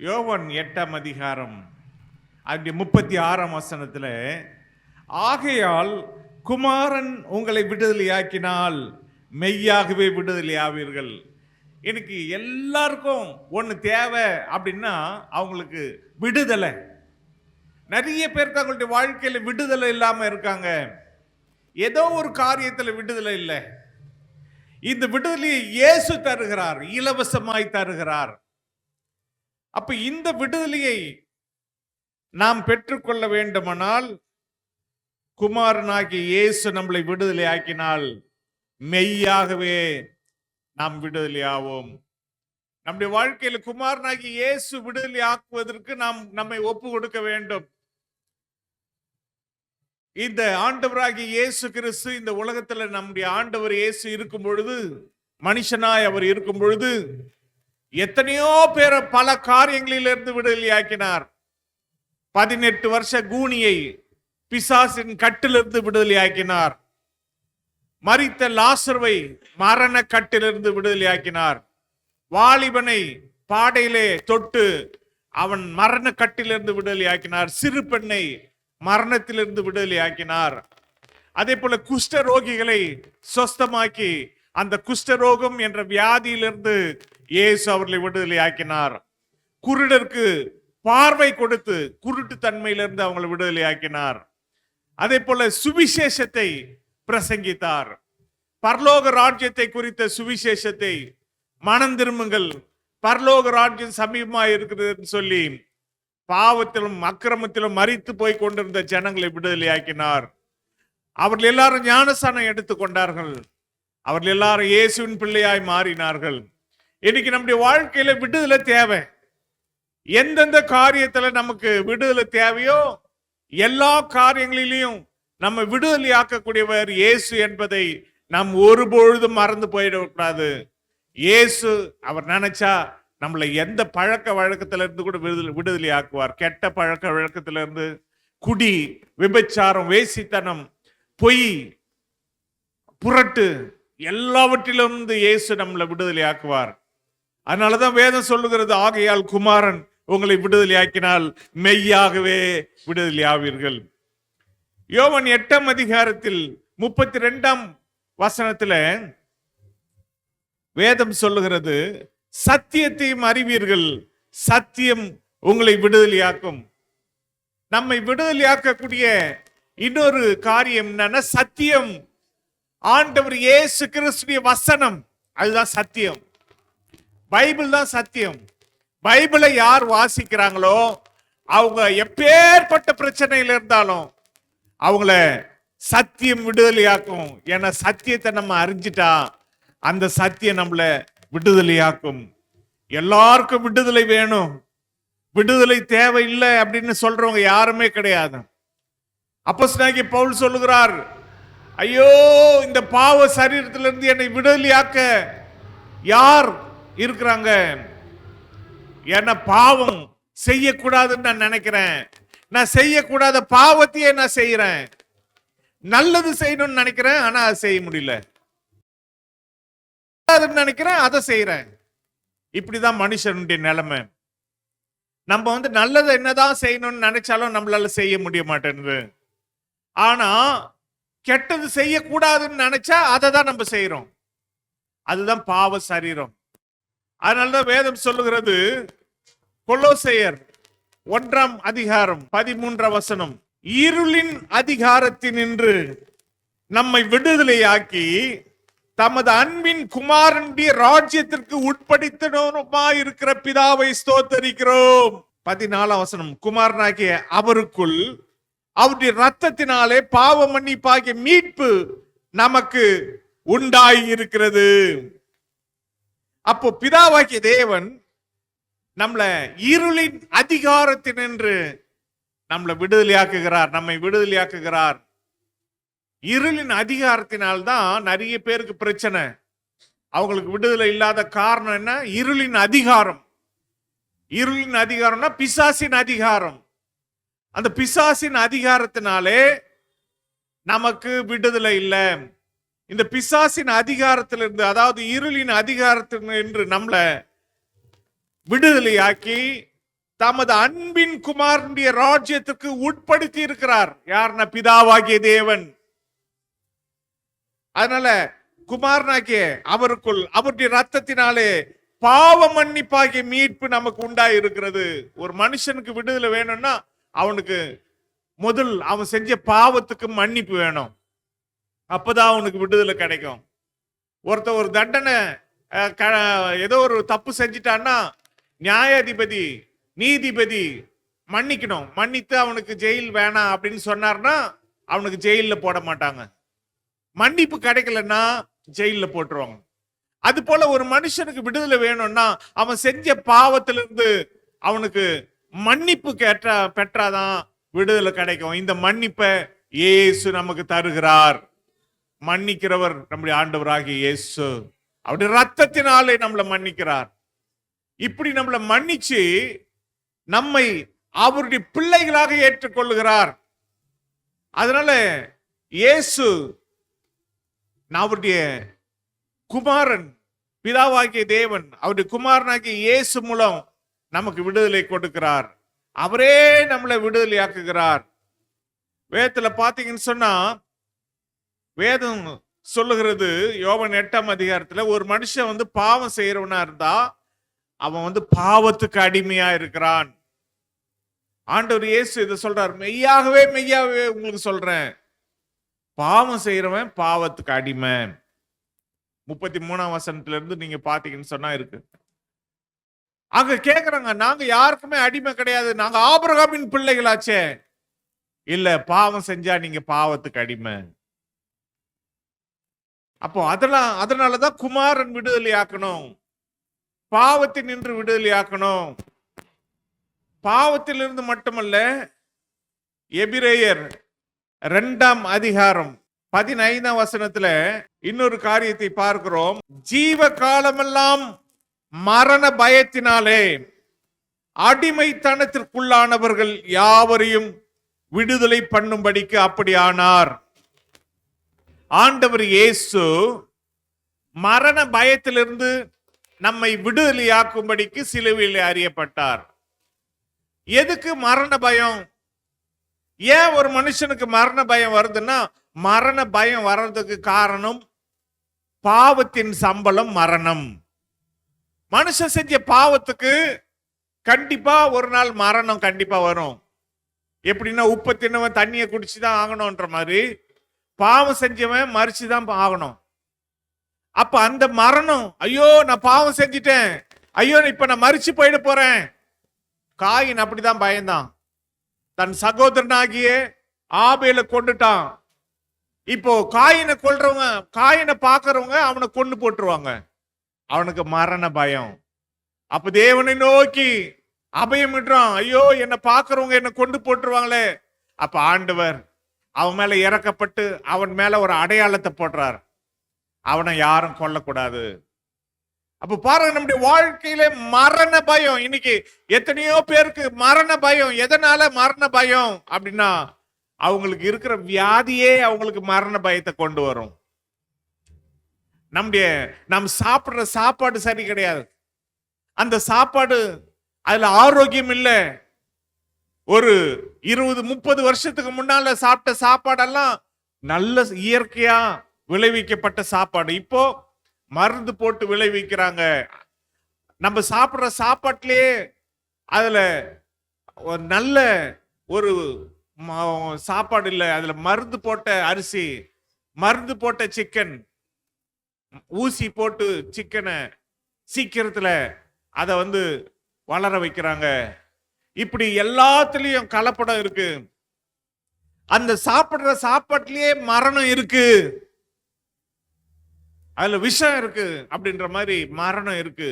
யோவான் 8ஆம் அதிகாரம் 36ஆம் வசனத்துல, ஆகையால் குமாரன் உங்களை விடுதலையாக்கினால் மெய்யாகவே விடுதலையாவீர்கள். எனக்கு எல்லாருக்கும் ஒன்று தேவை அப்படின்னா அவங்களுக்கு விடுதலை. நிறைய பேருக்கு அவங்களுடைய வாழ்க்கையில் விடுதலை இல்லாமல் இருக்காங்க. ஏதோ ஒரு காரியத்தில் விடுதலை இல்லை. இந்த விடுதலையை இயேசு தருகிறார், இலவசமாய் தருகிறார். அப்ப இந்த விடுதலையை நாம் பெற்றுக்கொள்ள வேண்டுமானால் குமாரனாகிய இயேசு நம்மளை விடுதலை ஆக்கினால் மெய்யாகவே நாம் விடுதலை ஆவோம். நம்முடைய வாழ்க்கையில குமாரனாகிய இயேசு விடுதலை ஆக்குவதற்கு நாம் நம்மை ஒப்பு கொடுக்க வேண்டும். இந்த ஆண்டவராகிய இயேசு கிறிஸ்து இந்த உலகத்துல நம்முடைய ஆண்டவர் இயேசு இருக்கும் பொழுது, மனுஷனாய் அவர் இருக்கும் பொழுது எத்தனையோ பேரை பல காரியங்களிலிருந்து விடுதலை ஆக்கினார். 18 வருஷ கூனியை பிசாசின் கட்டிலிருந்து விடுதலை ஆக்கினார். மரித்த லாசருவை மரண கட்டிலிருந்து விடுதலை ஆக்கினார். வாலிபனை பாடையிலே தொட்டு அவன் மரண கட்டிலிருந்து விடுதலை ஆக்கினார். சிறு பெண்ணை மரணத்திலிருந்து விடுதலை ஆக்கினார். அதே போல குஷ்ட ரோகிகளை சொஸ்தமாக்கி அந்த குஷ்டரோகம் என்ற வியாதியிலிருந்து இயேசு அவர்களை விடுதலை ஆக்கினார். குருடருக்கு பார்வை கொடுத்து குருட்டு தன்மையிலிருந்து அவங்களை விடுதலை ஆக்கினார். அதே போல சுவிசேஷத்தை பிரசங்கித்தார். பரலோக ராஜ்யத்தை குறித்த சுவிசேஷத்தை, மனம் திரும்புங்கள், பரலோக ராஜ்யம் சமீபமாக இருக்கிறது சொல்லி பாவத்திலும் அக்கிரமத்திலும் மரித்து போய் கொண்டிருந்த ஜனங்களை விடுதலை ஆக்கினார். அவர்கள் எல்லாரும் ஞானஸ்நானம் எடுத்துக்கொண்டார்கள். அவர்கள் எல்லாரும் இயேசுவின் பிள்ளையாய் மாறினார்கள். இன்னைக்கு நம்முடைய வாழ்க்கையில விடுதலை தேவை. எந்தெந்த காரியத்துல நமக்கு விடுதலை தேவையோ எல்லா காரியங்களிலையும் நம்ம விடுதலை ஆக்கக்கூடியவர் இயேசு என்பதை நாம் ஒருபொழுதும் மறந்து போயிடக்கூடாது. இயேசு அவர் நினைச்சா நம்மளை எந்த பழக்க வழக்கத்தில இருந்து கூட விடுதலை ஆக்குவார். கெட்ட பழக்க வழக்கத்தில இருந்து, குடி, விபச்சாரம், வேசித்தனம், பொய், புரட்டு, எல்லாவற்றிலிருந்து இயேசு நம்மளை விடுதலை ஆக்குவார். அதனாலதான் வேதம் சொல்லுகிறது, ஆகையால் குமாரன் உங்களை விடுதலை ஆக்கினால் மெய்யாகவே விடுதலை ஆவீர்கள். யோவான் 8ஆம் அதிகாரத்தில் 32ஆம் வசனத்துல வேதம் சொல்லுகிறது, சத்தியத்தையும் அறிவீர்கள், சத்தியம் உங்களை விடுதலையாக்கும். நம்மை விடுதலையாக்கக்கூடிய இன்னொரு காரியம் என்னன்னா சத்தியம். ஆண்டவர் இயேசு கிறிஸ்துவின் வசனம், அதுதான் சத்தியம். பைபிள் தான் சத்தியம். பைபிளை யார் வாசிக்கிறாங்களோ அவங்க எப்பேற்பட்ட பிரச்சனையில இருந்தாலும் அவங்கள சத்தியம் விடுதலையாக்கும். ஏன்னா சத்தியத்தை நம்ம அறிஞ்சிட்டா அந்த சத்தியம் நம்மள விடுதலையாக்கும். எல்லாருக்கும் விடுதலை வேணும். விடுதலை தேவையில்லை அப்படின்னு சொல்றவங்க யாருமே கிடையாது. அப்போஸ்தலனாகிய பவுல் சொல்லுகிறார், ஐயோ இந்த பாவ சரீரத்திலிருந்து என்னை விடுதலையாக்க யார் இருக்கிறாங்க? ஏன்னா பாவம் செய்யக்கூடாதுன்னு நான் நினைக்கிறேன். நான் செய்யக்கூடாத பாவத்தையே நான் செய்யறேன். நல்லது செய்யணும்னு நினைக்கிறேன், ஆனா அதை செய்ய முடியல. நினைக்கிறேன், அதை செய்யறேன். இப்படிதான் மனுஷனுடைய நிலைமை. நம்ம நல்லது என்னதான் செய்யணும்னு நினைச்சாலும் நம்மளால செய்ய முடிய மாட்டேங்குது. ஆனா கெட்டது செய்யக்கூடாதுன்னு நினைச்சா அதை தான் நம்ம செய்யறோம். அதுதான் பாவ சரீரம். அதனாலதான் வேதம் சொல்லுகிறது, கொலோசையர் 1ஆம் அதிகாரம் 13ஆம் வசனம், இருளின் அதிகாரத்தினின்று நம்மை விடுதலையாக்கி தமது அன்பின் குமாரனுடைய ராஜ்யத்திற்கு உட்படுத்தினோமா இருக்கிற பிதாவை ஸ்தோத்தரிக்கிறோம். 14ஆம் வசனம், குமாரனாகிய அவருக்குள் அவருடைய ரத்தத்தினாலே பாவ மன்னிப்பாகிய மீட்பு நமக்கு உண்டாகி இருக்கிறது. அப்போ பிதாவாகிய தேவன் நம்மள இருளின் அதிகாரத்தினின்று நம்மளை விடுதலையாக்குகிறார், நம்மை விடுதலையாக்குகிறார். இருளின் அதிகாரத்தினால்தான் நிறைய பேருக்கு பிரச்சனை. அவங்களுக்கு விடுதலை இல்லாத காரணம் என்ன? இருளின் அதிகாரம். இருளின் அதிகாரம்னா பிசாசின் அதிகாரம். அந்த பிசாசின் அதிகாரத்தினாலே நமக்கு விடுதலை இல்லை. இந்த பிசாசின் அதிகாரத்திலிருந்து, அதாவது இருளின் அதிகாரத்திலிருந்து நம்மளை விடுதலையாக்கி தமது அன்பின் குமாரனுடைய ராஜ்யத்துக்கு உட்படுத்தி இருக்கிறார். யாருன்னா பிதாவாகிய தேவன். அதனால குமாரனாகிய அவருக்குள் அவருடைய ரத்தத்தினாலே பாவ மன்னிப்பாகிய மீட்பு நமக்கு உண்டாய் இருக்கிறது. ஒரு மனுஷனுக்கு விடுதலை வேணும்னா அவனுக்கு முதல் அவன் செஞ்ச பாவத்துக்கு மன்னிப்பு வேணும். அப்பதான் அவனுக்கு விடுதலை கிடைக்கும். ஒருத்தர் ஒரு தண்டனை ஏதோ ஒரு தப்பு செஞ்சிட்டான்னா நியாயாதிபதி நீதிபதி மன்னிக்கணும். மன்னித்து அவனுக்கு ஜெயில் வேணாம் அப்படின்னு சொன்னார்னா அவனுக்கு ஜெயில போட மாட்டாங்க. மன்னிப்பு கிடைக்கலன்னா ஜெயில போட்டுருவாங்க. அது போல ஒரு மனுஷனுக்கு விடுதலை வேணும்னா அவன் செஞ்ச பாவத்திலிருந்து அவனுக்கு மன்னிப்பு பெற்றாதான் விடுதலை கிடைக்கும். இந்த மன்னிப்பை இயேசு நமக்கு தருகிறார். மன்னிக்கிறவர் நம்முடைய ஆண்டவராகிய இயேசு. அவருடைய ரத்தத்தினாலே நம்மளை மன்னிக்கிறார். இப்படி நம்மளை மன்னிச்சு நம்மை அவருடைய பிள்ளைகளாக ஏற்றுக்கொள்ளுகிறார். அதனால இயேசு அவருடைய குமாரன், பிதாவாகிய தேவன் அவருடைய குமாரனாகிய இயேசு மூலம் நமக்கு விடுதலை கொடுக்கிறார். அவரே நம்மளை விடுதலையாக்குகிறார். வேதத்துல பாத்தீங்கன்னு சொன்னா வேதம் சொல்லுகிறது, யோவான் 8ஆம் அதிகாரத்துல ஒரு மனுஷன் பாவம் செய்யறவனா இருந்தா அவன் பாவத்துக்கு அடிமையா இருக்கிறான். ஆண்டவர் இயேசு இதை சொல்றார், மெய்யாகவே மெய்யாகவே உங்களுக்கு சொல்றேன், பாவம் செய்யறவன் பாவத்துக்கு அடிமை. 33ஆம் வசனத்துல இருந்து நீங்க பாத்தீங்கன்னு சொன்னா இருக்கு. அங்க கேக்குறாங்க, நாங்க யாருக்குமே அடிமை கிடையாது, நாங்க ஆபிரகாமின் பிள்ளைகளாச்சே. இல்ல, பாவம் செஞ்சா நீங்க பாவத்துக்கு அடிமை. அப்போ அதனாலதான் குமாரன் விடுதலையாக்கணும், பாவத்தில் நின்று விடுதலையாக்கணும். பாவத்திலிருந்து மட்டுமல்ல, எபிரேயர் 2ஆம் அதிகாரம் 15ஆம் வசனத்துல இன்னொரு காரியத்தை பார்க்கிறோம். ஜீவ காலமெல்லாம் மரண பயத்தினாலே அடிமைத்தனத்திற்குள்ளானவர்கள் யாவரையும் விடுதலை பண்ணும்படிக்கு அப்படியானார். ஆண்டவர் இயேசு மரண பயத்திலிருந்து நம்மை விடுதலையாக்கும்படிக்கு சிலுவையில் அறியப்பட்டார். எதுக்கு மரண பயம்? ஏன் ஒரு மனுஷனுக்கு மரண பயம் வருதுன்னா, மரண பயம் வர்றதுக்கு காரணம் பாவத்தின் சம்பளம் மரணம். மனுஷன் செஞ்ச பாவத்துக்கு கண்டிப்பா ஒரு நாள் மரணம் கண்டிப்பா வரும். எப்படின்னா உப்பு தின்னவன் தண்ணியை குடிச்சுதான் ஆகணும்ன்ற மாதிரி பாவம் செஞ்சவன் மறிச்சுதான் ஆகணும். அப்ப அந்த மரணம், ஐயோ நான் பாவம் செஞ்சிட்டேன், ஐயோ இப்ப நான் மறிச்சு போயிட போறேன். காயின் அப்படிதான் பயந்தான். தன் சகோதரனாகிய ஆபேலை கொண்டுட்டான். இப்போ காயினை கொல்றவங்க, காயினை பாக்குறவங்க அவனை கொண்டு போட்டுருவாங்க. அவனுக்கு மரண பயம். அப்ப தேவனை நோக்கி அபயம் விடுறான், ஐயோ என்ன பாக்குறவங்க என்ன கொண்டு போட்டுருவாங்களே. அப்ப ஆண்டவர் அவன் மேல இறக்கப்பட்டு அவன் மேல ஒரு அடையாளத்தை போடுறார், அவனை யாரும் கொல்லக்கூடாது. அப்ப பாருங்க, நம்முடைய வாழ்க்கையில மரண பயம். இன்னைக்கு எத்தனையோ பேருக்கு மரண பயம். எதனால மரண பயம் அப்படின்னா, அவங்களுக்கு இருக்கிற வியாதியே அவங்களுக்கு மரண பயத்தை கொண்டு வரும். நம்ம சாப்பிடுற சாப்பாடு சரி கிடையாது, அந்த சாப்பாடு அதுல ஆரோக்கியம் இல்லை. ஒரு 20-30 வருஷத்துக்கு முன்னால சாப்பிட்ட சாப்பாடெல்லாம் நல்ல இயற்கையா விளைவிக்கப்பட்ட சாப்பாடு, இப்போ மருந்து போட்டு விளைவிக்கிறாங்க. நம்ம சாப்பிடுற சாப்பாட்டிலேயே அதுல நல்ல ஒரு சாப்பாடு இல்லை, அதுல மருந்து போட்ட அரிசி, மருந்து போட்ட சிக்கன், ஊசி போட்டு சிக்கனை சீக்கிரத்துல அதை வளர வைக்கிறாங்க. இப்படி எல்லாத்துலயும் கலப்படம் இருக்கு. அந்த சாப்பிடுற சாப்பாட்டிலேயே மரணம் இருக்கு, அதுல விஷம் இருக்கு அப்படின்ற மாதிரி மரணம் இருக்கு.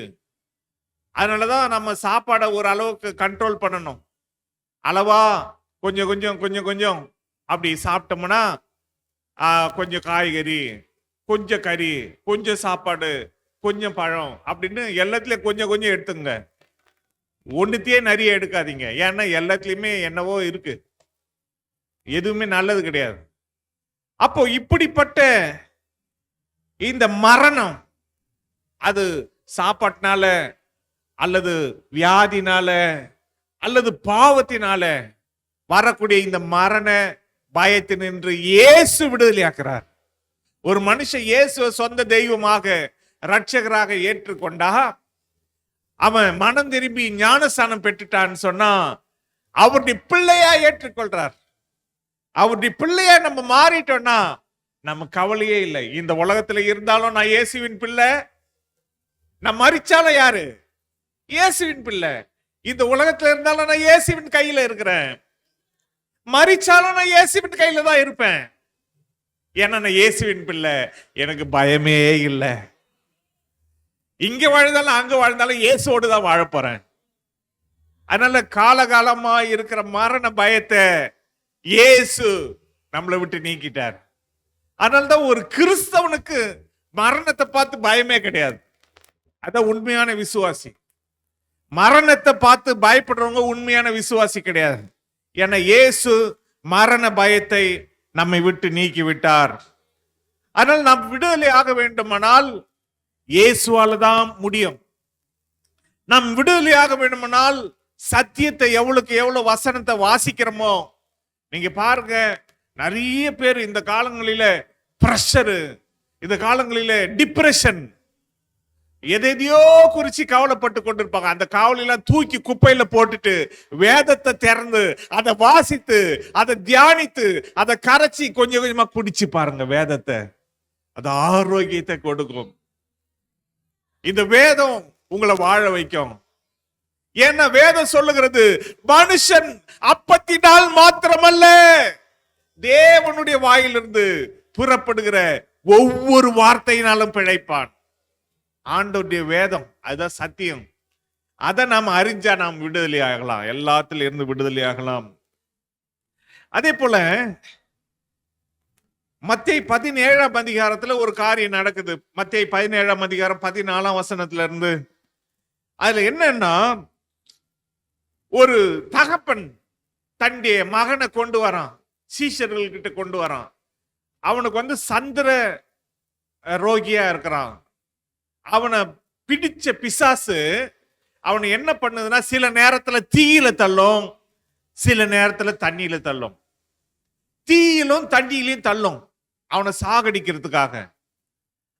அதனாலதான் நம்ம சாப்பாடை ஒரு அளவுக்கு கண்ட்ரோல் பண்ணணும். அளவா கொஞ்சம் கொஞ்சம் கொஞ்சம் கொஞ்சம் அப்படி சாப்பிட்டோம்னா, கொஞ்சம் காய்கறி, கொஞ்சம் கறி, கொஞ்சம் சாப்பாடு, கொஞ்சம் பழம் அப்படின்னு எல்லாத்துலயும் கொஞ்சம் கொஞ்சம் எடுத்துங்க. ஒண்ணுத்தையே நிறைய எடுக்காதீங்க. ஏன்னா எல்லாத்துலயுமே என்னவோ இருக்கு, எதுவுமே நல்லது கிடையாது. அப்போ இப்படிப்பட்ட இந்த மரணம், அது சாப்பாட்டினால அல்லது வியாதினால அல்லது பாவத்தினால வரக்கூடிய இந்த மரண பயத்தினின்று இயேசு விடுதலையாக்குறார். ஒரு மனுஷன் இயேசுவை சொந்த தெய்வமாக ரட்சகராக ஏற்றுக்கொண்டா, அவன் மனம் திரும்பி ஞானஸ்தானம் பெற்றுட்டான்னு சொன்னா அவருடைய பிள்ளையா ஏற்றுக்கொள்றார். அவருடைய பிள்ளையா நம்ம மாறிட்டோம்னா நம்ம கவலையே இல்லை. இந்த உலகத்துல இருந்தாலும் நான் இயேசுவின் பிள்ளை, நான் மரிச்சாலும் யாரு? இயேசுவின் பிள்ளை. இந்த உலகத்துல இருந்தாலும் நான் இயேசுவின் கையில இருக்கிறேன், மரிச்சாலும் நான் இயேசுவின் கையில தான் இருப்பேன். ஏன்னா நான் இயேசுவின் பிள்ளை, எனக்கு பயமே இல்லை. இங்க வாழ்ந்தாலும் அங்க வாழ்ந்தாலும் இயேசுவோடு தான் வாழ போறேன். அதனால காலகாலமா இருக்கிற மரண பயத்தை இயேசு நம்மளை விட்டு நீக்கிட்டார். அதனால்தான் ஒரு கிறிஸ்தவனுக்கு மரணத்தை பார்த்து பயமே கிடையாது. அதான் உண்மையான விசுவாசி. மரணத்தை பார்த்து பயப்படுறவங்க உண்மையான விசுவாசி கிடையாது. ஏன்னா இயேசு மரண பயத்தை நம்மை விட்டு நீக்கி விட்டார். அதனால் நாம் விடுதலை ஆக வேண்டுமானால் இயேசுவால தான் முடியும். நாம் விடுதலை ஆக வேண்டுமானால் சத்தியத்தை எவ்வளவுக்கு எவ்வளவு வசனத்தை வாசிக்கிறோமோ, நீங்க பாருங்க, நிறைய பேர் இந்த காலங்களில பிரஷரு, இந்த காலங்களில டிப்ரெஷன், எதையோ குறிச்சு கவலைப்பட்டு கொண்டிருப்பாங்க. அந்த கவலையெல்லாம் தூக்கி குப்பையில போட்டுட்டு வேதத்தை திறந்து அதை வாசித்து அதை தியானித்து அதை கரைச்சி கொஞ்சம் கொஞ்சமா குடிச்சு பாருங்க வேதத்தை. அது ஆரோக்கியத்தை கொடுக்கும். இந்த வேதம் உங்களை வாழ வைக்கும். ஏன்னா வேதம் சொல்லுகிறது, மனுஷன் அப்பத்தினால் மாத்திரமல்ல தேவனுடைய வாயிலிருந்து புறப்படுகிற ஒவ்வொரு வார்த்தையினாலும் பிழைப்பான். ஆண்டவருடைய வேதம் அதுதான் சத்தியம். அதை நாம் அறிஞ்சா நாம் விடுதலை ஆகலாம், எல்லாத்துல இருந்து விடுதலை ஆகலாம். அதே போல மத்தேயு 17ஆம் அதிகாரத்துல ஒரு காரியம் நடக்குது. மத்தேயு 17ஆம் அதிகாரம் 14ஆம் வசனத்துல இருந்து. அதுல என்னன்னா, ஒரு தகப்பன் தன்னுடைய மகனை கொண்டு வரான், சீஷர்கள் கிட்ட கொண்டு வரான். அவனுக்கு சந்திர ரோகியா இருக்கிறான். அவனை பிடிச்ச பிசாசு அவனை என்ன பண்ணுதுன்னா, சில நேரத்துல தீயில தள்ளும், சில நேரத்துல தண்ணியில தள்ளும். தீயிலும் தண்ணியிலையும் தள்ளும் அவனை சாகடிக்கிறதுக்காக.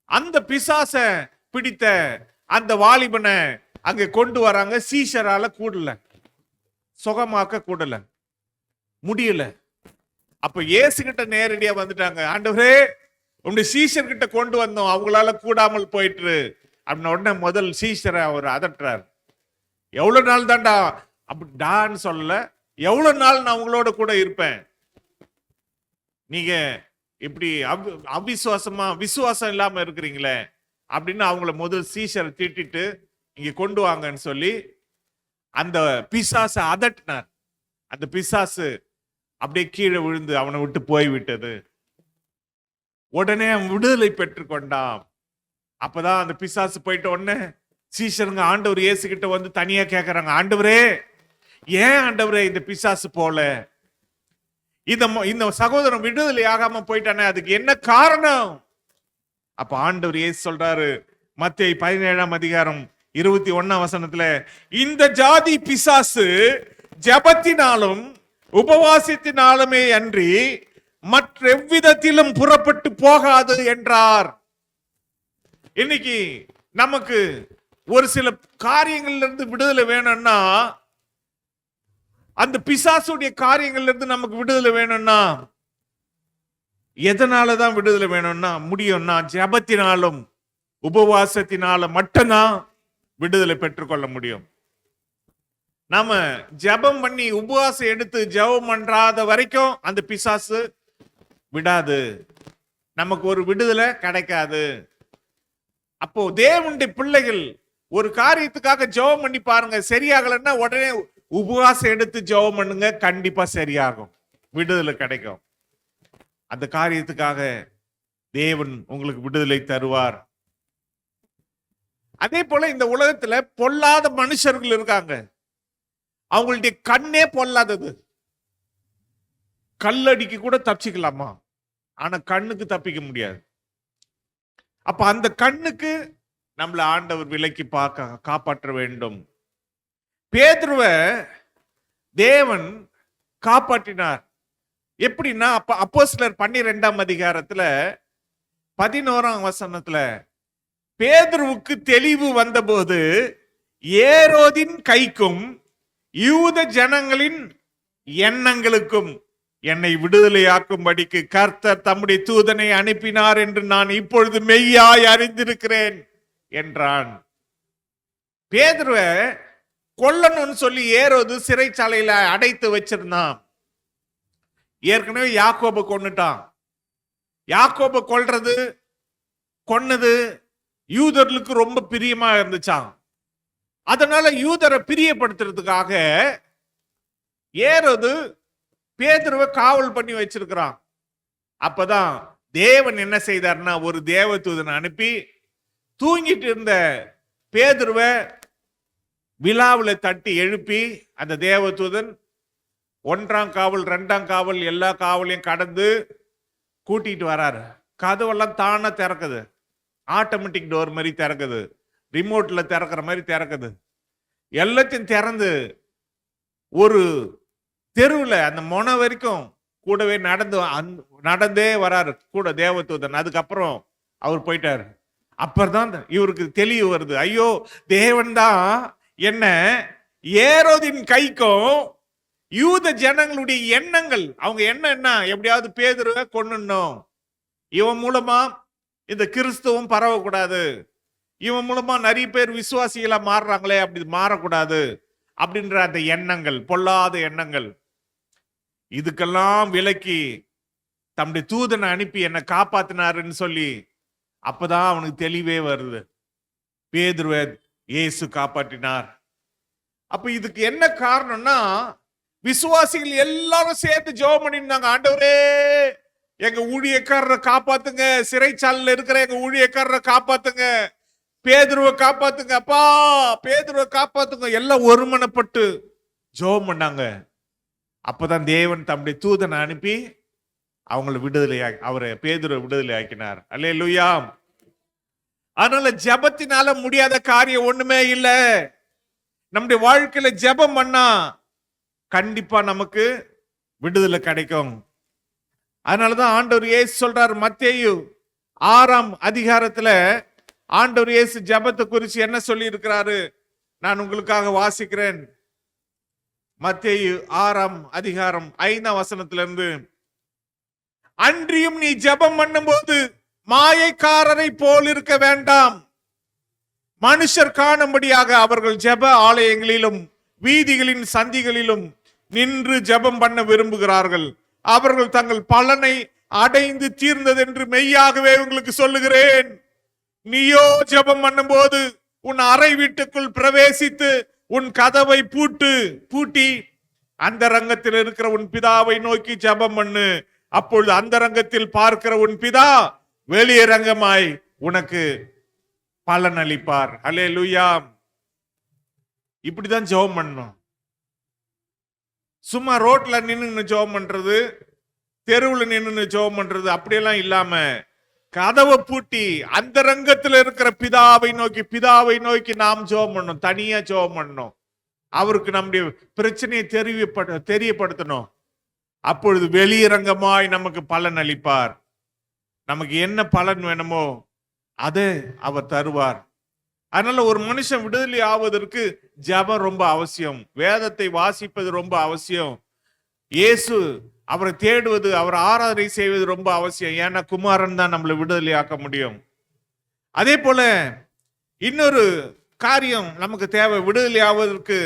அந்த பிசாச பிடித்த அந்த வாலிபனை அங்க கொண்டு வராங்க. சீஷரால கூடல, சுகமாக்க கூடல, முடியல. அப்ப இயேசு கிட்ட நேரடியா வந்துட்டாங்க. ஆண்டவரே, உங்களுடைய சீஷர் கிட்ட கொண்டு வந்தோம், அவங்களால கூடாமல் போயிட்டு அப்படின்ன உடனே முதல் சீஷரை அவர் அதட்டுறார். எவ்வளவு நாள் தான்டா? அப்படி டான்னு சொல்லல, எவ்வளவு நாள் நான் உங்களோட கூட இருப்பேன், நீங்க இப்படி அவிசுவாசமா விசுவாசம் இல்லாம இருக்கிறீங்களே அப்படின்னு அவங்கள முதல் சீஷரை திட்டிட்டு இங்க கொண்டு வாங்கன்னு சொல்லி அந்த பிசாசை அதட்டினார். அந்த பிசாசு அப்படியே கீழே விழுந்து அவனை விட்டு போய்விட்டது. உடனே அவன் விடுதலை பெற்றுக்கொண்டான். அப்பதான் அந்த பிசாசு போயிட்ட உடனே சீஷருங்க ஆண்டவர் இயேசு கிட்ட வந்து தனியா கேட்கறாங்க, ஆண்டவரே, ஏன் ஆண்டவரே இந்த பிசாசு போல, இந்த சகோதரன் விடுதலை ஆகாம போயிட்டானே, அதுக்கு என்ன காரணம்? அப்ப ஆண்டவர் இயேசு சொல்றாரு, மத்தேயு 17ஆம் அதிகாரம் 21ஆம் வசனத்துல, இந்த ஜாதி பிசாசு ஜெபத்தினாலும் உபவாசத்தினாலுமே அன்றி மற்ற எவ்விதத்திலும் புறப்பட்டு போகாது என்றார். இன்னைக்கு நமக்கு ஒரு சில காரியங்கள்ல இருந்து விடுதலை வேணும்னா, அந்த பிசாசுடைய காரியங்கள்ல இருந்து நமக்கு விடுதலை வேணும்னா, எதனாலதான் விடுதலை வேணும்னா முடியும்னா ஜெபத்தினாலும் உபவாசத்தினால மட்டும்தான் விடுதலை பெற்றுக்கொள்ள முடியும். நாம ஜெபம் பண்ணி உபவாசம் எடுத்து ஜெபம் பண்றாத வரைக்கும் அந்த பிசாசு விடாது, நமக்கு ஒரு விடுதலை கிடைக்காது. அப்போ தேவனுடைய பிள்ளைகள் ஒரு காரியத்துக்காக ஜெபம் பண்ணி பாருங்க, சரியாகலன்னா உடனே உபவாசம் எடுத்து ஜெபம் பண்ணுங்க, கண்டிப்பா சரியாகும், விடுதலை கிடைக்கும். அந்த காரியத்துக்காக தேவன் உங்களுக்கு விடுதலை தருவார். அதே போல இந்த உலகத்துல பொல்லாத மனுஷர்கள் இருக்காங்க. அவங்களுடைய கண்ணே பொல்லாதது. கல்லடிக்கு கூட தப்பிச்சுக்கலாமா, ஆனா கண்ணுக்கு தப்பிக்க முடியாது. அப்ப அந்த கண்ணுக்கு நம்மள ஆண்டவர் விலக்கி காப்பாற்ற வேண்டும். பேதுருவ தேவன் காப்பாற்றினார். எப்படின்னா அப்போஸ்தலர் 12ஆம் அதிகாரத்துல 11ஆம் வசனத்துல பேதுருவுக்கு தெளிவு வந்தபோது ஏரோதின் கைக்கும் யூத ஜனங்களின் எண்ணங்களுக்கும் என்னை விடுதலையாக்கும்படிக்கு கர்த்தர் தம்முடைய தூதனை அனுப்பினார் என்று நான் இப்பொழுது மெய்யாய் அறிந்திருக்கிறேன் என்றான். பேதுருவை கொல்லணும்னு சொல்லி ஏரோது சிறைச்சாலையில அடைத்து வச்சிருந்தான். ஏற்கனவே யாக்கோபை கொன்னுட்டான். யாக்கோபை கொன்னது யூதர்களுக்கு ரொம்ப பிரியமா இருந்துச்சான். அதனால யூதரை பிரியப்படுத்துறதுக்காக ஏரோது பேதுருவை காவல் பண்ணி வச்சிருக்கிறான். அப்பதான் தேவன் என்ன செய்தார்னா ஒரு தேவதூதனை அனுப்பி தூங்கிட்டு இருந்த பேதுருவை விழாவுல தட்டி எழுப்பி அந்த தேவதூதன் 1ஆம் காவல் 2ஆம் காவல் எல்லா காவலையும் கடந்து கூட்டிட்டு வராரு. கதவெல்லாம் தானா திறக்குது. ஆட்டோமேட்டிக் டோர் மாதிரி திறக்குது. ரிமோட்ல திறக்கிற மாதிரி திறக்குது. எல்லாத்தையும் திறந்து ஒரு தெருவுல அந்த மொன வரைக்கும் கூடவே நடந்தே வராரு கூட தேவதூதன். அதுக்கப்புறம் அவர் போயிட்டாரு. அப்பதான் இவருக்கு தெளிவு வருது, ஐயோ தேவன் தான் என்ன ஏரோதின் கைக்கும் யூத ஜனங்களுடைய எண்ணங்கள், அவங்க எண்ணம் என்ன, எப்படியாவது பேதுருவை கொன்னுடணும், இவன் மூலமா இந்த கிறிஸ்துவம் பரவக்கூடாது, இவன் மூலமா நிறைய பேர் விசுவாசிகளா மாறுறாங்களே, அப்படி மாறக்கூடாது அப்படின்ற அந்த எண்ணங்கள், பொல்லாத எண்ணங்கள். இதுக்கெல்லாம் விலக்கி தம்முடைய தூதனை அனுப்பி என்னை காப்பாத்தினாருன்னு சொல்லி அப்பதான் அவனுக்கு தெளிவே வருது. பேதுருவை இயேசு காப்பாற்றினார். அப்ப இதுக்கு என்ன காரணம்னா விசுவாசிகள் எல்லாரும் சேர்த்து ஜெபம் பண்ணிருந்தாங்க. ஆண்டவரே எங்க ஊழியக்காரரை காப்பாத்துங்க, சிறைச்சாலையில இருக்கிற எங்க ஊழியக்காரரை காப்பாத்துங்க, பேதுருவை காப்பாத்துங்க, அப்பா பேதுருவை காப்பாத்துங்க. எல்லாம் ஒருமனப்பட்டு ஜெபம் பண்ணாங்க. அப்பதான் தேவன் தம்முடைய தூதனை அனுப்பி அவங்களை அவரை பேதுருவை விடுதலை ஆக்கினார். அல்லேலூயா. அதனால ஜெபத்தினால முடியாத காரியம் ஒண்ணுமே இல்லை. நம்முடைய வாழ்க்கையில ஜெபம் பண்ணா கண்டிப்பா நமக்கு விடுதலை கிடைக்கும். அதனாலதான் ஆண்டவர் இயேசு சொல்றார், மத்தேயு 6ஆம் அதிகாரத்துல ஆண்டவர் இயேசு ஜெபத்தை குறித்து என்ன சொல்லி இருக்கிறாரு, நான் உங்களுக்காக வாசிக்கிறேன். மத்தேயு 6ஆம் அதிகாரம் 5ஆம் வசனத்திலிருந்து, அன்றியும் நீ ஜெபம் பண்ணும் போது மாயைக்காரரை போல் இருக்க வேண்டாம், மனுஷர் காணும்படியாக அவர்கள் ஜெப ஆலயங்களிலும் வீதிகளின் சந்திகளிலும் நின்று ஜெபம் பண்ண விரும்புகிறார்கள், அவர்கள் தங்கள் பலனை அடைந்து தீர்ந்தது என்று மெய்யாகவே உங்களுக்கு சொல்லுகிறேன். நீயோ ஜெபம் பண்ணும் போது உன் அறை வீட்டுக்குள் பிரவேசித்து உன் கதவை பூட்டி அந்த ரங்கத்தில் இருக்கிற உன் பிதாவை நோக்கி ஜெபம் பண்ணு, அப்பொழுது அந்த ரங்கத்தில் பார்க்கிற உன் பிதா வெளியே ரங்கமாய் உனக்கு பலன் அளிப்பார். அல்லேலூயா. இப்படிதான் ஜெபம் பண்ணணும். சும்மா ரோட்ல நின்னு ஜெபம் பண்றது, தெருவுல நின்னு ஜெபம் பண்றது அப்படியெல்லாம் இல்லாம கதவை பூட்டி அந்த ரங்கத்தில் இருக்கிற பிதாவை நோக்கி நாம் ஜெபம் பண்ணணும். தனியா ஜெபம் பண்ணணும். அவருக்கு நம்முடைய பிரச்சனையை தெரியப்படுத்தணும். அப்பொழுது வெளியரங்கமாய் நமக்கு பலன் அளிப்பார். நமக்கு என்ன பலன் வேணுமோ அது அவர் தருவார். அதனால ஒரு மனுஷன் விடுதலை ஆவதற்கு ஜெபம் ரொம்ப அவசியம். வேதத்தை வாசிப்பது ரொம்ப அவசியம். இயேசு அவரை தேடுவது, அவர் ஆராதனை செய்வது ரொம்ப அவசியம். ஏன்னா குமாரன் தான் நம்மளை விடுதலை ஆக்க முடியும். அதே போல இன்னொரு காரியம் நமக்கு தேவை. விடுதலை ஆவதற்கு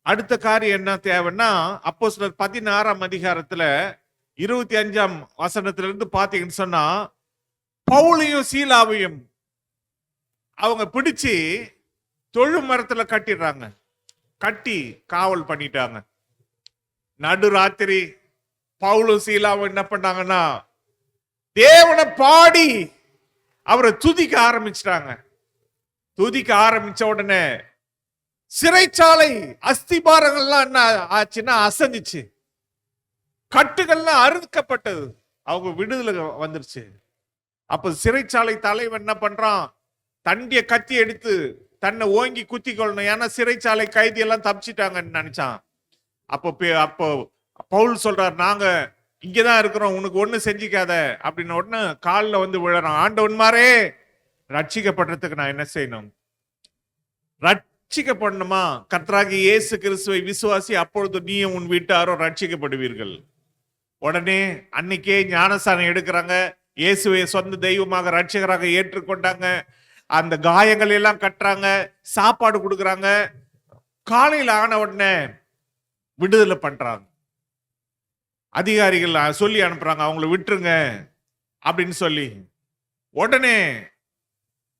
அடுத்த காரியம் என்ன தேவைன்னா, அப்போஸ்தலர் 16ஆம் அதிகாரத்துல 25ஆம் வசனத்திலிருந்து பாத்தீங்கன்னு சொன்னா, பவுலையும் சீலாவையும் அவங்க பிடிச்சு தொழு மரத்துல கட்டிடுறாங்க. கட்டி காவல் பண்ணிட்டாங்க. நடுராத்திரி பவுலும் சீலாவும் என்ன பண்ணாங்கன்னா தேவனை பாடி அவரை துதிக்க ஆரம்பிச்சிட்டாங்க. துதிக்க ஆரம்பிச்ச உடனே சிறைச்சாலை அஸ்திபாரங்கள்லாம் என்ன ஆச்சுன்னா அசைஞ்சிச்சு. கட்டுகள்லாம் அறுக்கப்பட்டது. அவங்க விடுதலை வந்துருச்சு. அப்ப சிறைச்சாலை தலைவன் என்ன பண்றான், தண்டிய கத்தி எடுத்து தன்னை ஓங்கி குத்தி கொள்ளணும். ஏன்னா சிறைச்சாலை கைதி எல்லாம் தப்பிச்சிட்டாங்கன்னு நினைச்சான். அப்போ பவுல் சொல்றார், நாங்க இங்கதான் இருக்கிறோம், உனக்கு ஒண்ணு செஞ்சிக்காத அப்படின்னு உடனே காலில் வந்து விழறான். ஆண்டவன்மாரே, ரட்சிக்கப்படுறதுக்கு நான் என்ன செய்யணும்? ரட்சிக்கப்படணுமா? கர்த்தராகிய இயேசு கிறிஸ்துவை விசுவாசி, அப்பொழுது நீயும் உன் வீட்டாரும் ரட்சிக்கப்படுவீர்கள். உடனே அன்னைக்கே ஞானஸ்தானம் எடுக்கிறாங்க. இயேசுவை சொந்த தெய்வமாக ரட்சகராக ஏற்றுக்கொண்டாங்க. அந்த காயங்கள் எல்லாம் கட்டுறாங்க, சாப்பாடு கொடுக்குறாங்க. காலையில் ஆன உடனே விடுதலை பண்றாங்க. அதிகாரிகள் சொல்லி அனுப்புறாங்க, அவங்கள விட்டுருங்க அப்படின்னு சொல்லி. உடனே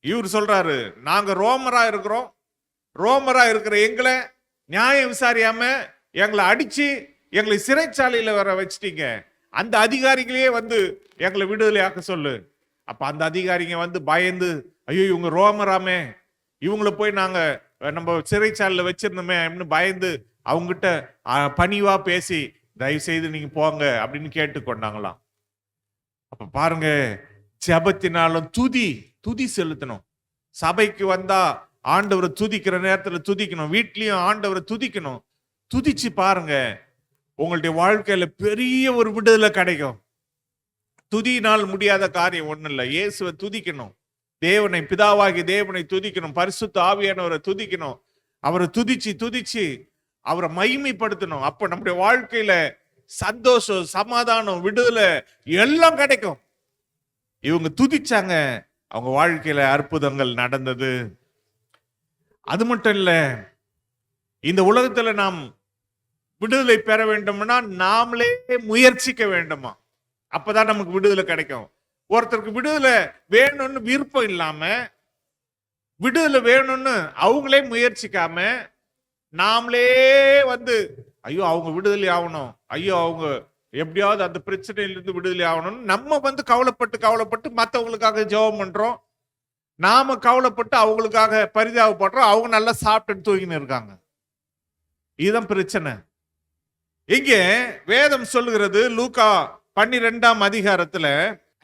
இவர் சொல்றாரு, நாங்க ரோமரா இருக்கிறோம், ரோமரா இருக்கிற எங்களை நியாயம் விசாரியாம எங்களை அடிச்சு எங்களை சிறைச்சாலையில வர வச்சிட்டீங்க. அந்த அதிகாரிகளே வந்து எங்களை விடுதலை ஆக்க சொல்லு. அப்ப அந்த அதிகாரிங்க வந்து பயந்து, ஐயோ இவங்க ரோமராமே, இவங்களை போய் நாங்க நம்ம சிறைச்சாலையில வச்சிருந்தோமே அப்படின்னு பயந்து அவங்ககிட்ட பணிவா பேசி, தயவு செய்து நீங்க போங்க அப்படின்னு கேட்டுக்கொண்டாங்களாம். அப்ப பாருங்க, ஜெபத்தினாலும் துதி செலுத்தணும். சபைக்கு வந்தா ஆண்டவரை துதிக்கிற நேரத்துல துதிக்கணும், வீட்லயும் ஆண்டவரை துதிக்கணும். துதிச்சு பாருங்க, உங்களுடைய வாழ்க்கையில பெரிய ஒரு விடுதலை கிடைக்கும். துதியினால் முடியாத காரியம் ஒண்ணு இல்லை. இயேசுவை துதிக்கணும், தேவனை, பிதாவாகி தேவனை துதிக்கணும், பரிசுத்த ஆவியானவரை துதிக்கணும். அவரை துதிச்சு அவரை மகிமைப்படுத்தணும். அப்ப நம்முடைய வாழ்க்கையில சந்தோஷம், சமாதானம், விடுதலை எல்லாம் கிடைக்கும். இவங்க துதிச்சாங்க, அவங்க வாழ்க்கையில அற்புதங்கள் நடந்தது. அது மட்டும் இல்ல, இந்த உலகத்துல நாம் விடுதலை பெற வேண்டும்னா நாமளே முயற்சிக்க வேண்டுமா? அப்பதான் நமக்கு விடுதலை கிடைக்கும். ஒருத்தருக்கு விடுதலை வேணும்னு விருப்பம் இல்லாம, விடுதலை வேணும்னு அவங்களே முயற்சிக்காம, நாமளே வந்து ஐயோ அவங்க விடுதலை ஆகணும், ஐயோ அவங்க எப்படியாவது அந்த பிரச்சனையிலிருந்து விடுதலை ஆகணும்னு நம்ம வந்து கவலைப்பட்டு மற்றவங்களுக்காக ஜெபம் பண்றோம். நாம கவலைப்பட்டு அவங்களுக்காக பரிதாபப்படுறோம். அவங்க நல்லா சாப்பிட்டு தூங்கின்னு இருக்காங்க. இதுதான் பிரச்சனை. இங்கே வேதம் சொல்லுகிறது, லூக்கா 12ஆம் அதிகாரத்துல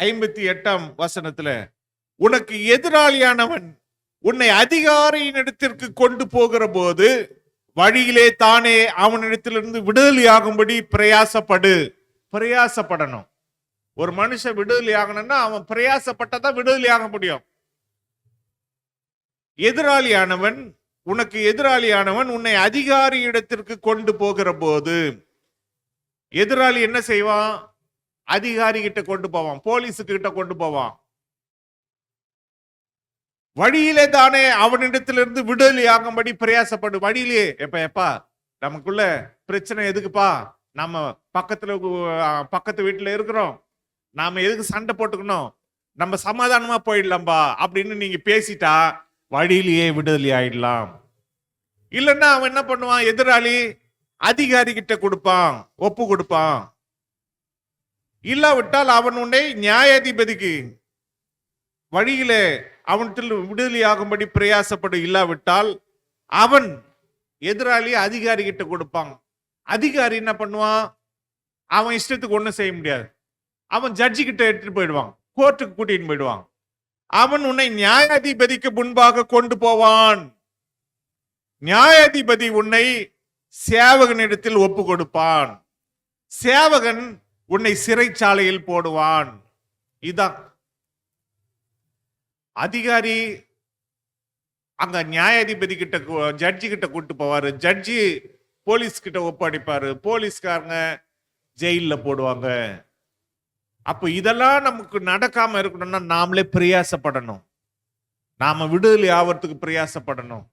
58ஆம் வசனத்துல, உனக்கு எதிராளியானவன் உன்னை அதிகாரியின் இடத்திற்கு கொண்டு போகிற போது வழியிலே தானே அவனிடத்திலிருந்து விடுதலையாகும்படி பிரயாசப்படணும். ஒரு மனுஷன் விடுதலை ஆகணும்னா அவன் பிரயாசப்பட்டதான் விடுதலையாக முடியும். எதிராளியானவன், உனக்கு எதிராளியானவன் உன்னை அதிகாரி இடத்திற்கு கொண்டு போகிற போது, எதிராளி என்ன செய்வான்? அதிகாரி கிட்ட கொண்டு போவான், போலீஸுக்கு கிட்ட கொண்டு போவான். வழியிலே தானே அவனிடத்திலிருந்து விடுதலை ஆகும்படி பிரயாசப்படும். வழியிலே எப்பா நமக்குள்ள பிரச்சனை எதுக்குப்பா? நம்ம பக்கத்து வீட்டுல இருக்கிறோம், நாம எதுக்கு சண்டை போட்டுக்கணும், நம்ம சமாதானமா போயிடலாம்பா அப்படின்னு நீங்க பேசிட்டா வழியிலேயே விடுதலை ஆயிடலாம். இல்லைன்னா அவன் என்ன பண்ணுவான்? எதிராளி அதிகாரி கிட்ட கொடுப்பான், ஒப்பு கொடுப்பான். இல்லாவிட்டால் அவன் உன்னை நியாயாதிபதிக்கு வழியிலே அவனத்தில் விடுதலை ஆகும்படி பிரயாசப்படும். இல்லாவிட்டால் அவன் எதிராளி அதிகாரி கிட்ட கொடுப்பான். அதிகாரி என்ன பண்ணுவான்? அவன் இஷ்டத்துக்கு ஒண்ணும் செய்ய முடியாது. அவன் ஜட்ஜி கிட்ட எடுத்துட்டு போயிடுவான், கோர்ட்டுக்கு கூட்டிட்டு போயிடுவான். அவன் உன்னை நியாயாதிபதிக்கு முன்பாக கொண்டு போவான். நியாயாதிபதி உன்னை சேவகனிடத்தில் ஒப்பு கொடுப்பான். சேவகன் உன்னை சிறைச்சாலையில் போடுவான். இதான் அதிகாரி அங்க நியாயாதிபதி கிட்ட, ஜட்ஜி கிட்ட கூட்டு போவாரு. ஜட்ஜி போலீஸ் கிட்ட ஒப்படைப்பாரு, போலீஸ்காரங்க ஜெயில போடுவாங்க. அப்ப இதெல்லாம் நமக்கு நடக்காம இருக்கணும்னா நாமளே பிரயாசப்படணும். நாம விடுதலை ஆவறதுக்கு பிரயாசப்படணும்.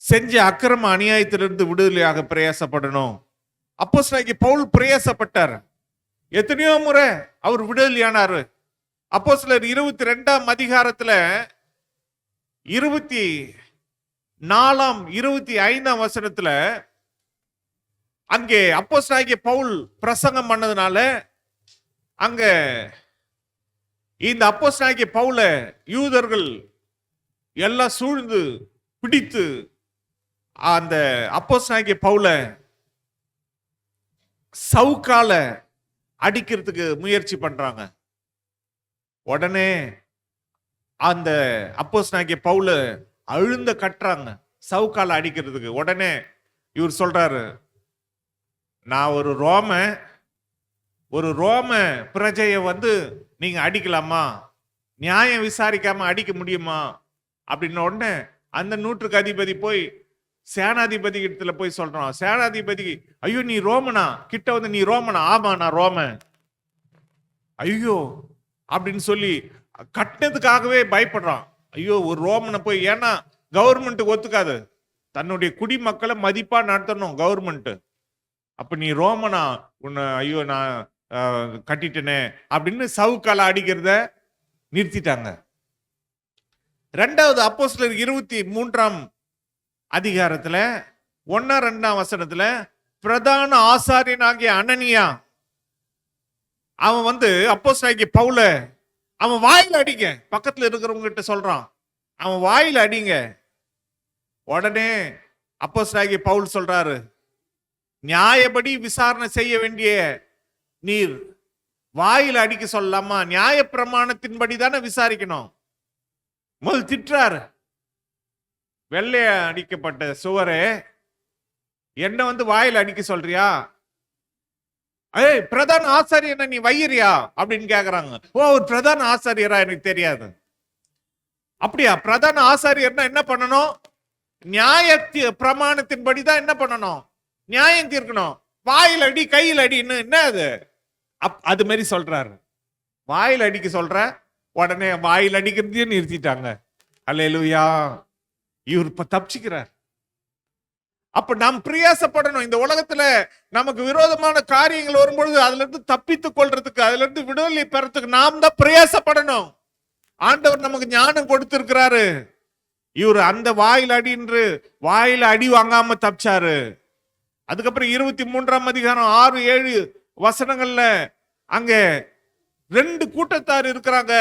செஞ்ச அக்கிரம அநியாயத்திலிருந்து விடுதலையாக பிரயாசப்படணும். அப்போஸ்தலனாகிய பவுல் பிரயாசப்பட்டார். எத்தனையோ முறை அவர் விடுதலையானாரு. அப்போஸ்தலர் 22ஆம் அதிகாரத்துல 24ஆம் 25ஆம் வசனத்துல அங்கே அப்போஸ்தலனாகிய பவுல் பிரசங்கம் பண்ணதுனால அங்க இந்த அப்போஸ்தலனாகிய பவுல யூதர்கள் எல்லாம் சூழ்ந்து பிடித்து அந்த அப்போஸ்தலனாகிய பவுல சவுக்கால அடிக்கிறதுக்கு முயற்சி பண்றாங்க. உடனே அந்த அப்போஸ்தலனாகிய பவுல அழுந்த கட்டுறாங்க சவுக்கால அடிக்கிறதுக்கு. உடனே இவர் சொல்றாரு, நான் ஒரு ரோம பிரஜையை வந்து நீங்க அடிக்கலாமா? நியாயம் விசாரிக்காம அடிக்க முடியுமா? அப்படின்னு உடனே அந்த நூற்றுக்கு அதிபதி போய் சேனாதிபதி இடத்துல போய் சொல்றான். சேனாதிபதி, ஐயோ நீ ரோமனா? கிட்ட வந்து நீ ரோமனா? ஆமா நான் ரோமன். ஐயோ அப்படின்னு சொல்லி கட்டினதுக்காகவே பயப்படுறான். ஐயோ ஒரு ரோமனை போய், ஏன்னா கவர்மெண்ட் ஒத்துக்காது, தன்னுடைய குடிமக்களை மதிப்பா நடத்தணும் கவர்மெண்ட். அப்ப நீ ரோமனா? உன்னை ஐயோ நான் கட்டிட்டனே அப்படின்னு சவுக்கால அடிக்கிறத நிறுத்திட்டாங்க. ரெண்டாவது அப்போஸ்தலர் 23ஆம் அதிகாரத்துல 1-2 வசனத்துல பிரதான ஆசாரியனாகிய அனனியா அவன் வந்து அப்போஸ்தலனாகிய பவுல அவன் வாயில அடிங்க, பக்கத்துல இருக்கிறவங்க கிட்ட சொல்றான், அவன் வாயில அடிங்க. உடனே அப்போஸ்தலனாகிய பவுல் சொல்றாரு, நியாயப்படி விசாரணை செய்ய வேண்டிய நீர் வாயில அடிக்க சொல்லலாமா? நியாய பிரமாணத்தின்படி தானே விசாரிக்கணும். முதல் திட்டுறாரு, வெள்ளைய அடிக்கப்பட்ட சுவரே என்ன வந்து வாயில அடிக்க சொல்றியா? ஏய் பிரதான ஆசாரியனை நீ வையிறியா அப்படின்னு கேக்குறாங்க. ஓ ஒரு பிரதான ஆசாரியரா? எனக்கு தெரியாது. அப்படியா? பிரதான ஆசாரியர்னா என்ன பண்ணணும்? நியாய பிரமாணத்தின்படி தான் என்ன பண்ணணும்? நியாயம் தீர்க்கணும். வாயில் அடி கையில் அடின்னு என்ன அது? அது மாதிரி சொல்றாரு. வாயில் அடிக்க சொல்ற, உடனே வாயில் அடிக்கிறதையும் நிறுத்திட்டாங்க. அல்லேலூயா. இவர் இப்ப தப்பிச்சுக்கிறார். அப்ப நாம் பிரயாசப்படணும். இந்த உலகத்துல நமக்கு விரோதமான காரியங்கள் வரும்பொழுது அதுல இருந்து தப்பித்துக் கொள்றதுக்கு, அதுல இருந்து விடுதலை பெறத்துக்கு நாம் தான் பிரயாசப்படணும். ஆண்டவர் நமக்கு ஞானம் கொடுத்திருக்கிறாரு. இவர் அந்த வாயில் அடின்று வாயில அடி வாங்காம தப்பிச்சாரு. அதுக்கப்புறம் 23ஆம் அதிகாரம் 6-7 வசனங்கள்ல அங்க 2 கூட்டத்தார் இருக்கிறாங்க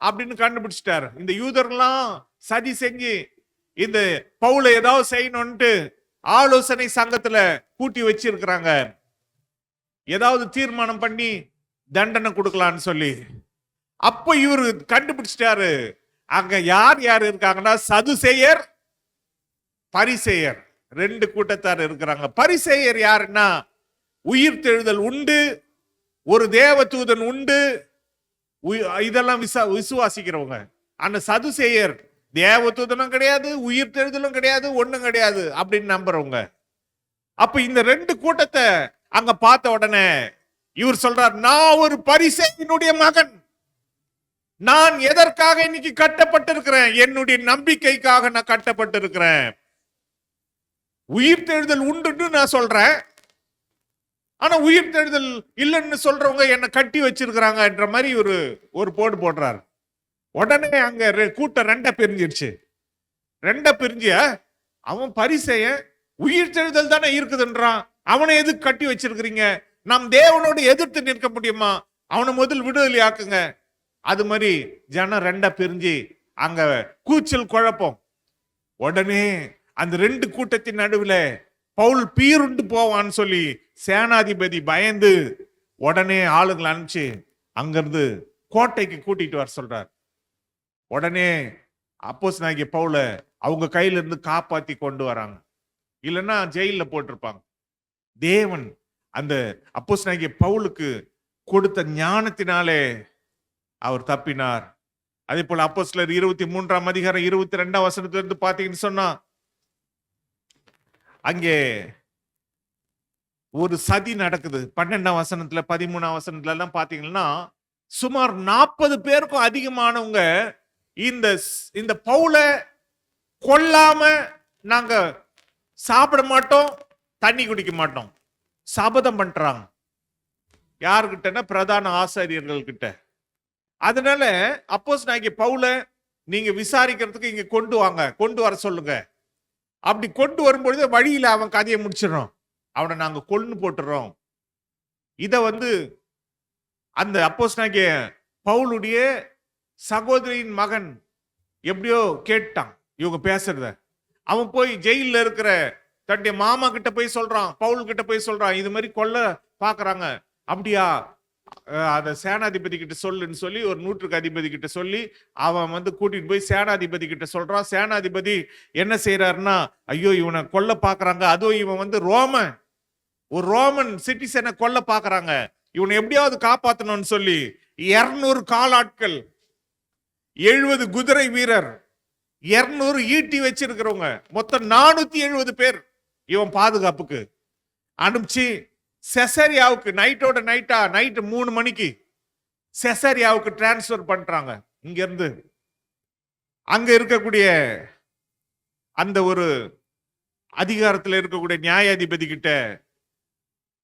அப்படின்னு கண்டுபிடிச்சிட்டாரு. இந்த யூதர்லாம் சதி செஞ்சு இந்த பவுலை ஏதாவது செய்யணும்ட்டு ஆலோசனை சங்கத்துல கூட்டி வச்சிருக்கிறாங்க, ஏதாவது தீர்மானம் பண்ணி தண்டனை கொடுக்கலான்னு சொல்லி. அப்ப இவரு கண்டுபிடிச்சிட்டாரு, அங்க யார் யார் இருக்காங்கன்னா சதுசேயர், பரிசேயர், 2 கூட்டத்தார் இருக்கிறாங்க. பரிசேயர் யாருன்னா, உயிர்த்தெழுதல் உண்டு, ஒரு தேவதூதன் உண்டு, இதெல்லாம் விசுவாசிக்கிறவங்க. அந்த சதுசேயர் தேவதூதனும் கிடையாது, உயிர்த்தெழுதலும் கிடையாது, ஒண்ணும் கிடையாது அப்படின்னு நம்புறவங்க. அப்ப இந்த 2 கூட்டத்தை அங்க பார்த்த உடனே இவர் சொல்றார், நான் ஒரு பரிசேயனுடைய மகன், நான் எதற்காக இன்னைக்கு கட்டப்பட்டிருக்கிறேன்? என்னுடைய நம்பிக்கைக்காக நான் கட்டப்பட்டிருக்கிறேன். உயிர்த்தெழுதல் உண்டுன்னு நான் சொல்றேன், ஆனா உயிர்த்தெழுதல் இல்லைன்னு சொல்றவங்க என்ன கட்டி வச்சிருக்கிறாங்க என்ற மாதிரி ஒரு போடு போடுறாரு. உடனே அங்க கூட்டம் 2 பிரிஞ்சிருச்சு. 2 பிரிஞ்சு அவன் பரிசேயன் உயிர்த்தெழுதல் தானே இருக்குதுன்றான், அவனை எதுக்கு கட்டி வச்சிருக்கிறீங்க? நாம் தேவனோடு எதிர்த்து நிற்க முடியுமா? அவனை முதல் விடுதலை ஆக்குங்க. அது மாதிரி ஜனம் 2 பிரிஞ்சு அங்க கூச்சல் குழப்பம். உடனே அந்த 2 கூட்டத்தின் நடுவில் பவுல் பீருண்டு போவான்னு சொல்லி சேனாதிபதி பயந்து உடனே ஆளுங்களை அனுப்பிச்சு அங்கிருந்து கோட்டைக்கு கூட்டிட்டு வர சொல்றார். உடனே அப்போஸ்தலனாகிய பவுல அவங்க கையில இருந்து காப்பாத்தி கொண்டு வராங்க, இல்லைன்னா ஜெயில போட்டிருப்பாங்க. தேவன் அந்த அப்போஸ்தலனாகிய பவுலுக்கு கொடுத்த ஞானத்தினாலே அவர் தப்பினார். அதே போல அப்போஸ்தலர் 23ஆம் அதிகாரம் 22ஆம் வசனத்திலிருந்து பாத்தீங்கன்னு சொன்னா, அங்கே ஒரு சதி நடக்குது. 12ஆம் வசனத்துல 13ஆம் வசனத்துல எல்லாம் பாத்தீங்கன்னா, சுமார் 40 பேருக்கும் அதிகமானவங்க இந்த பவுல கொல்லாம நாங்க சாப்பிட மாட்டோம், தண்ணி குடிக்க மாட்டோம் சபதம் பண்றாங்க. யாருக்கிட்டனா? பிரதான ஆசாரியர்கள் கிட்ட. அதனால அப்போஸ்தலனாகிய பவுல நீங்க விசாரிக்கிறதுக்கு இங்க கொண்டு வர சொல்லுங்க. அப்படி கொண்டு வரும்பொழுது வழியில அவன் கதையை முடிச்சிடறோம், அவனை நாங்க கொன்னு போட்டுறோம். இத வந்து அந்த அப்போஸ்தலனாகிய பவுலுடைய சகோதரியின் மகன் எப்படியோ கேட்டான் இவங்க பேசுறத. அவன் போய் ஜெயில இருக்கிற தன்னுடைய மாமா கிட்ட போய் சொல்றான், பவுல் கிட்ட போய் சொல்றான், இது மாதிரி கொல்ல பாக்குறாங்க. அப்படியா? அத சேனாதிபதி கிட்ட சொல்லுன்னு சொல்லி ஒரு 100க்கு அதிபதி கிட்ட சொல்லி அவன் வந்து கூட்டிட்டு போய் சேனாதிபதி கிட்ட சொல்றான். சேனாதிபதி என்ன செய்யறாருன்னா, ஐயோ இவனை கொல்ல பாக்குறாங்க, அதுவும் இவன் வந்து ஒரு ரோமன் சிட்டிசனை கொல்ல பாக்குறாங்க. இவனை எப்படியாவது காப்பாத்தணும்னு சொல்லி 200 காலாட்கள், 70 குதிரை வீரர், 200 ஈட்டி வச்சிருக்கிறவங்க, மொத்தம் 470 பேர் இவன் பாதுகாப்புக்கு அனுப்பிச்சு செசரியாவுக்கு நைட்டு 3 மணிக்கு செசரியாவுக்கு டிரான்ஸ்பர் பண்றாங்க. இங்க இருந்து அங்க இருக்கக்கூடிய அந்த ஒரு அதிகாரத்தில் இருக்கக்கூடிய நியாயாதிபதி கிட்ட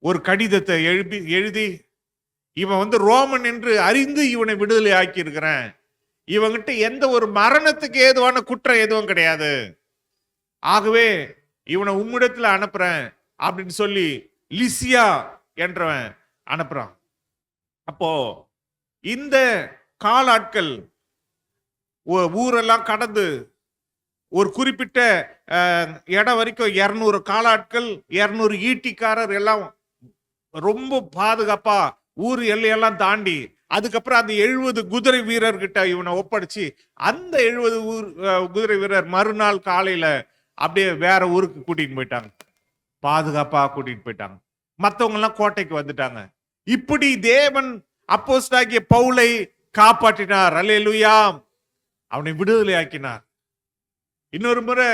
ஒரு கடிதத்தை எழுதி இவன் ரோமன் என்று அறிந்து இவனை விடுதலை ஆக்கி இருக்கிறேன், இவங்கிட்ட எந்த ஒரு மரணத்துக்கு ஏதுவான குற்றம் எதுவும் கிடையாது, ஆகவே இவனை உம்மிடத்துல அனுப்புறேன் அப்படின்னு சொல்லி லிசியா என்றவன் அனுப்புறான். அப்போ இந்த காலாட்கள் ஊரெல்லாம் கடந்து ஒரு குறிப்பிட்ட இடம் வரைக்கும் 200 காலாட்கள், 200 ஈட்டிக்காரர் எல்லாம் ரொம்ப பாதுகாப்பா ஊர் எல்லையெல்லாம் தாண்டி, அதுக்கப்புறம் அந்த 70 குதிரை வீரர்கிட்ட இவனை ஒப்படைச்சு, அந்த 70 குதிரை வீரர் மறுநாள் காலையில அப்படியே வேற ஊருக்கு கூட்டிட்டு போயிட்டாங்க, பாதுகாப்பா கூட்டிட்டு போயிட்டாங்க. மற்றவங்க எல்லாம் கோட்டைக்கு வந்துட்டாங்க. இப்படி தேவன் அப்போஸ்தலனாகிய பவுலை காப்பாற்றினார். அல்லேலூயா. அவனை விடுதலை ஆக்கினார். இன்னொரு முறை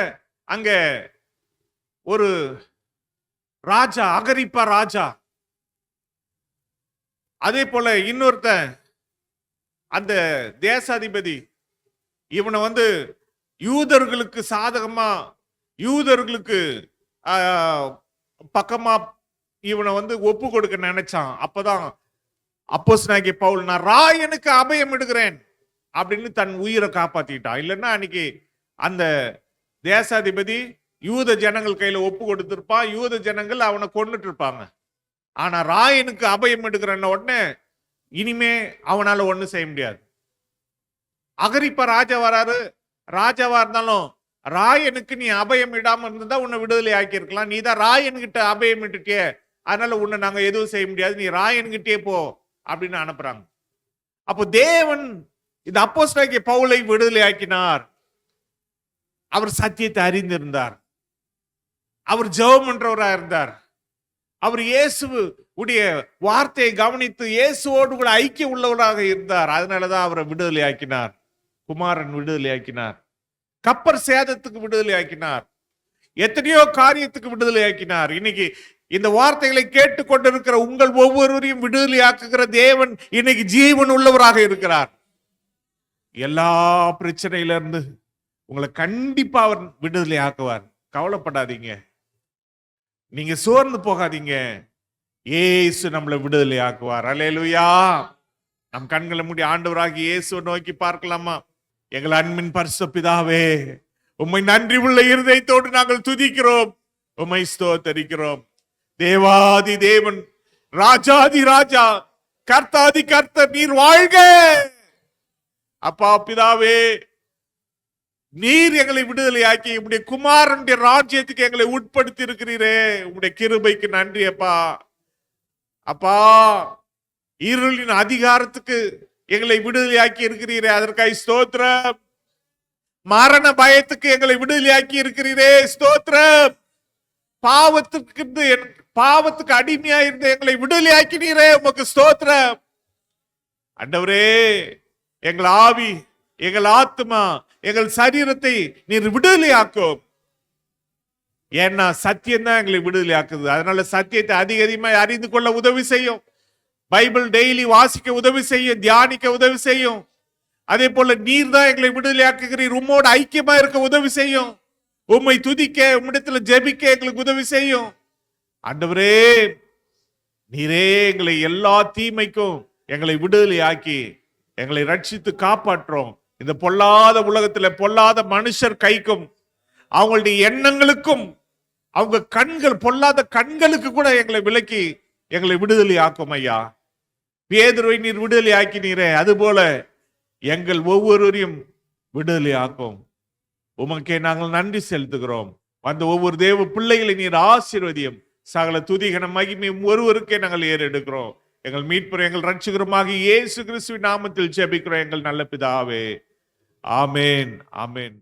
அங்க ஒரு ராஜா, அகரிப்பா ராஜா, அதே போல இன்னொருத்தன் அந்த தேசாதிபதி இவனை யூதர்களுக்கு சாதகமா, யூதர்களுக்கு பக்கமா இவனை ஒப்பு கொடுக்க நினைச்சான். அப்பதான் அப்போஸ்தலனாகிய பவுல், நான் ராயனுக்கு அபயம் இடுகிறேன் அப்படின்னு தன் உயிரை காப்பாத்திட்டான். இல்லைன்னா அன்னைக்கு அந்த தேசாதிபதி யூத ஜனங்கள் கையில ஒப்பு கொடுத்திருப்பான், யூத ஜனங்கள் அவனை கொண்டுட்டு இருப்பாங்க. ஆனா ராயனுக்கு அபயம் எடுக்கிறன்ன உடனே இனிமே அவனால ஒண்ணு செய்ய முடியாது. அகரிப்பா ராஜா வராரு. ராஜாவா இருந்தாலும் ராயனுக்கு நீ அபயம் இடாம இருந்தா உன்னை விடுதலை ஆக்கி இருக்கலாம், நீ தான் ராயன்கிட்ட அபயம் இட்டுட்டியே, அதனால உன்னை நாங்க எதுவும் செய்ய முடியாது, நீ ராயன்கிட்டே போ அப்படின்னு அனுப்புறாங்க. அப்போ தேவன் இந்த அப்போஸ்தலனாகிய பவுலை விடுதலை ஆக்கினார். அவர் சத்தியத்தை அறிந்திருந்தார், அவர் ஜெபம் பண்றவராக இருந்தார், அவர் இயேசு உடைய வார்த்தையை கவனித்து இயேசுவோடு கூட ஐக்கியம் உள்ளவராக இருந்தார். அதனாலதான் அவரை விடுதலை ஆக்கினார். குமாரன் விடுதலை ஆக்கினார். கப்பர் சேதத்துக்கு விடுதலை ஆக்கினார். எத்தனையோ காரியத்துக்கு விடுதலை ஆக்கினார். இன்னைக்கு இந்த வார்த்தைகளை கேட்டுக்கொண்டிருக்கிற உங்கள் ஒவ்வொருவரையும் விடுதலை ஆக்குகிற தேவன் இன்னைக்கு ஜீவன் உள்ளவராக இருக்கிறார். எல்லா பிரச்சனையில இருந்து உங்களை கண்டிப்பா அவர் விடுதலை ஆக்குவார். கவலைப்படாதீங்க, நீங்க சோர்ந்து போகாதீங்க. இயேசு நம்மளை விடுதலை ஆக்குவார். அல்லேலூயா. நம் கண்களை மூடி ஆண்டவராகி இயேசுவை நோக்கி பார்க்கலாமா? எங்கள் அன்பின் பரிசுத்த பிதாவே, உம்மை நன்றி உள்ள இருதயத்தோடு நாங்கள் துதிக்கிறோம், உம்மை ஸ்தோத்தரிக்கிறோம். தேவாதி தேவன், ராஜாதி ராஜா, கர்த்தாதி கர்த்தர், நீர் வாழ்க. அப்பா பிதாவே, நீர் எங்களை விடுதலை ஆக்கி உம்முடைய குமாரனுடைய ராஜ்யத்துக்கு எங்களை உட்படுத்தி இருக்கிறீரே, உம்முடைய கிருபைக்கு நன்றி அப்பா. அப்பா, இருளின் அதிகாரத்துக்கு எங்களை விடுதலை ஆக்கி இருக்கிறீரே, அதற்காக ஸ்தோத்திரம். மரண பயத்துக்கு எங்களை விடுதலை ஆக்கி இருக்கிறீரே, ஸ்தோத்திரம். பாவத்துக்கு அடிமையா இருந்த எங்களை விடுதலை ஆக்கினீரே, உமக்கு ஸ்தோத்திரம். ஆண்டவரே, எங்கள் ஆவி, எங்கள் ஆத்மா, எங்கள் சரீரத்தை நீர் விடுதலை ஆக்கும். ஏன்னா சத்தியம் தான் எங்களை விடுதலை ஆக்குது. அதனால சத்தியத்தை அதிக அதிகமாக அறிந்து கொள்ள உதவி செய்யும். பைபிள் டெய்லி வாசிக்க உதவி செய்யும், தியானிக்க உதவி செய்யும். அதே போல நீர் தான் எங்களை விடுதலை ஆக்குகிறீர், உம்மோடு ஐக்கியமா இருக்க உதவி செய்யும். உம்மை துதிக்க, உம்மிடத்துல ஜெபிக்க எங்களுக்கு உதவி செய்யும். ஆண்டவரே, நீரே எங்களை எல்லா தீமைக்கும் எங்களை விடுதலை ஆக்கி எங்களை ரட்சித்து காப்பாற்றோம். இந்த பொல்லாத உலகத்துல பொல்லாத மனுஷர் கைக்கும் அவங்களுடைய எண்ணங்களுக்கும் அவங்க கண்கள், பொல்லாத கண்களுக்கு கூட எங்களை விலக்கி எங்களை விடுதலை ஆக்கும் ஐயா. பேதுருவை நீர் விடுதலை ஆக்கினீரே, அதுபோல எங்கள் ஒவ்வொருவரையும் விடுதலை ஆக்கும். உமக்கே நாங்கள் நன்றி செலுத்துகிறோம். அந்த ஒவ்வொரு தேவ பிள்ளைகளை நீர் ஆசீர்வதியும். சகல துதிகன மகிமையும் ஒருவருக்கே நாங்கள் ஏறெடுக்கிறோம். எங்கள் மீட்பர், எங்கள் ரட்சகருமாக இயேசு கிறிஸ்துவின் நாமத்தில் ஜெபிக்கிறோம் எங்கள் நல்ல பிதாவே. ஆமேன், ஆமேன்.